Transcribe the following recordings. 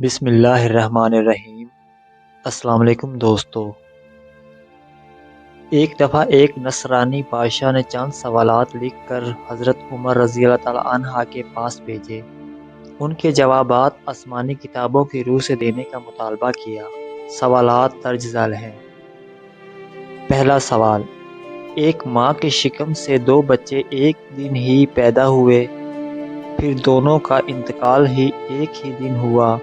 بسم اللہ الرحمن الرحیم۔ السلام علیکم دوستو۔ ایک دفعہ ایک نصرانی بادشاہ نے چند سوالات لکھ کر حضرت عمر رضی اللہ تعالیٰ عنہ کے پاس بھیجے۔ ان کے جوابات آسمانی کتابوں کی روح سے دینے کا مطالبہ کیا۔ سوالات درج ذیل ہیں۔ پہلا سوال، ایک ماں کے شکم سے دو بچے ایک دن ہی پیدا ہوئے، پھر دونوں کا انتقال ہی ایک ہی دن ہوا۔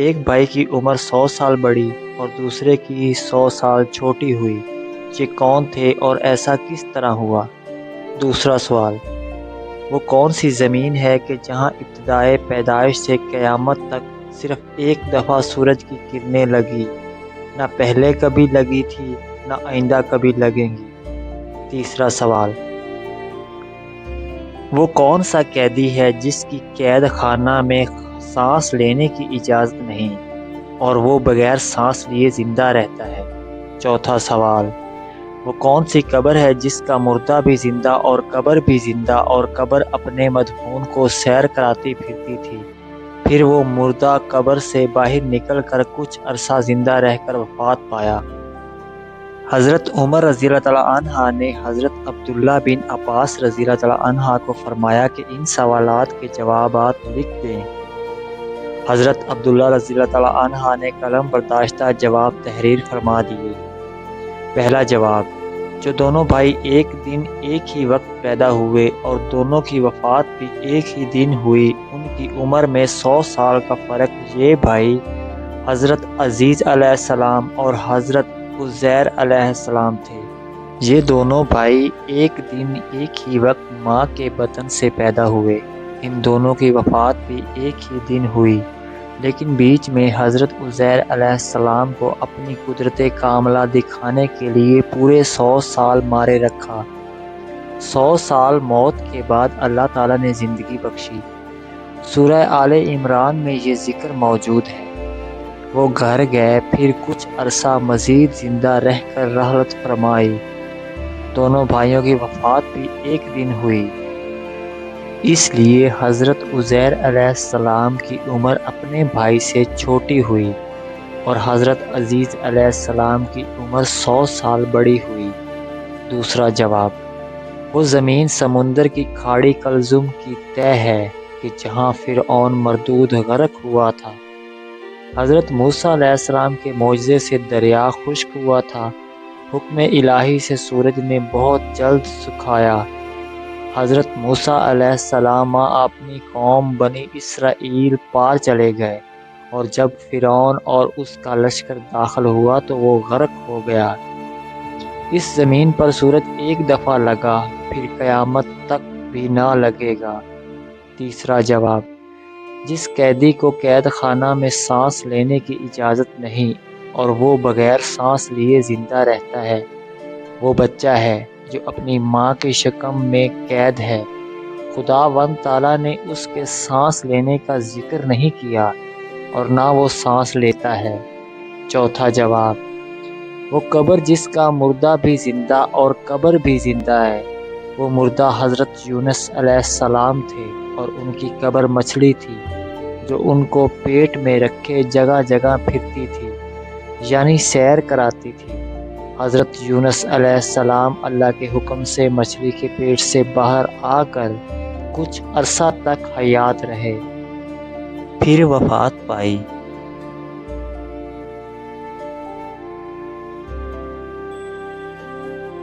ایک بھائی کی عمر 100 سال بڑھی اور دوسرے کی 100 سال چھوٹی ہوئی۔ یہ کون تھے اور ایسا کس طرح ہوا؟ دوسرا سوال، وہ کون سی زمین ہے کہ جہاں ابتدائے پیدائش سے قیامت تک صرف ایک دفعہ سورج کی کرنیں لگی، نہ پہلے کبھی لگی تھی نہ آئندہ کبھی لگیں گی؟ تیسرا سوال، وہ کون سا قیدی ہے جس کی قید خانہ میں سانس لینے کی اجازت نہیں اور وہ بغیر سانس لیے زندہ رہتا ہے؟ چوتھا سوال، وہ کون سی قبر ہے جس کا مردہ بھی زندہ اور قبر بھی زندہ اور قبر اپنے مدفون کو سیر کراتی پھرتی تھی، پھر وہ مردہ قبر سے باہر نکل کر کچھ عرصہ زندہ رہ کر وفات پایا؟ حضرت عمر رضی اللہ تعالیٰ عنہ نے حضرت عبداللہ بن عباس رضی اللہ تعالیٰ عنہ کو فرمایا کہ ان سوالات کے جوابات لکھ دیں۔ حضرت عبداللہ رضی اللہ تعالیٰ عنہ نے قلم برداشتہ جواب تحریر فرما دیے۔ پہلا جواب، جو دونوں بھائی ایک دن ایک ہی وقت پیدا ہوئے اور دونوں کی وفات بھی ایک ہی دن ہوئی، ان کی عمر میں 100 سال کا فرق۔ یہ بھائی حضرت عزیز علیہ السلام اور حضرت عزیر علیہ السلام تھے۔ یہ دونوں بھائی ایک دن ایک ہی وقت ماں کے بطن سے پیدا ہوئے۔ ان دونوں کی وفات بھی ایک ہی دن ہوئی، لیکن بیچ میں حضرت عزیر علیہ السلام کو اپنی قدرت کاملہ دکھانے کے لیے پورے 100 سال مارے رکھا۔ 100 سال موت کے بعد اللہ تعالیٰ نے زندگی بخشی۔ سورہ آل عمران میں یہ ذکر موجود ہے۔ وہ گھر گئے، پھر کچھ عرصہ مزید زندہ رہ کر رحلت فرمائی۔ دونوں بھائیوں کی وفات بھی ایک دن ہوئی، اس لیے حضرت عزیر علیہ السلام کی عمر اپنے بھائی سے چھوٹی ہوئی اور حضرت عزیز علیہ السلام کی عمر 100 سال بڑی ہوئی۔ دوسرا جواب، وہ زمین سمندر کی کھاڑی کلزم کی تہ ہے کہ جہاں فرعون مردود غرق ہوا تھا۔ حضرت موسیٰ علیہ السلام کے معجزے سے دریا خشک ہوا تھا۔ حکم الہی سے سورج نے بہت جلد سکھایا۔ حضرت موسیٰ علیہ السلام اپنی قوم بنی اسرائیل پار چلے گئے، اور جب فرعون اور اس کا لشکر داخل ہوا تو وہ غرق ہو گیا۔ اس زمین پر سورج ایک دفعہ لگا، پھر قیامت تک بھی نہ لگے گا۔ تیسرا جواب، جس قیدی کو قید خانہ میں سانس لینے کی اجازت نہیں اور وہ بغیر سانس لیے زندہ رہتا ہے، وہ بچہ ہے جو اپنی ماں کے شکم میں قید ہے۔ خداوند تعالیٰ نے اس کے سانس لینے کا ذکر نہیں کیا اور نہ وہ سانس لیتا ہے۔ چوتھا جواب، وہ قبر جس کا مردہ بھی زندہ اور قبر بھی زندہ ہے، وہ مردہ حضرت یونس علیہ السلام تھے اور ان کی قبر مچھلی تھی جو ان کو پیٹ میں رکھے جگہ جگہ پھرتی تھی، یعنی سیر کراتی تھی۔ حضرت یونس علیہ السلام اللہ کے حکم سے مچھلی کے پیٹ سے باہر آ کر کچھ عرصہ تک حیات رہے، پھر وفات پائی۔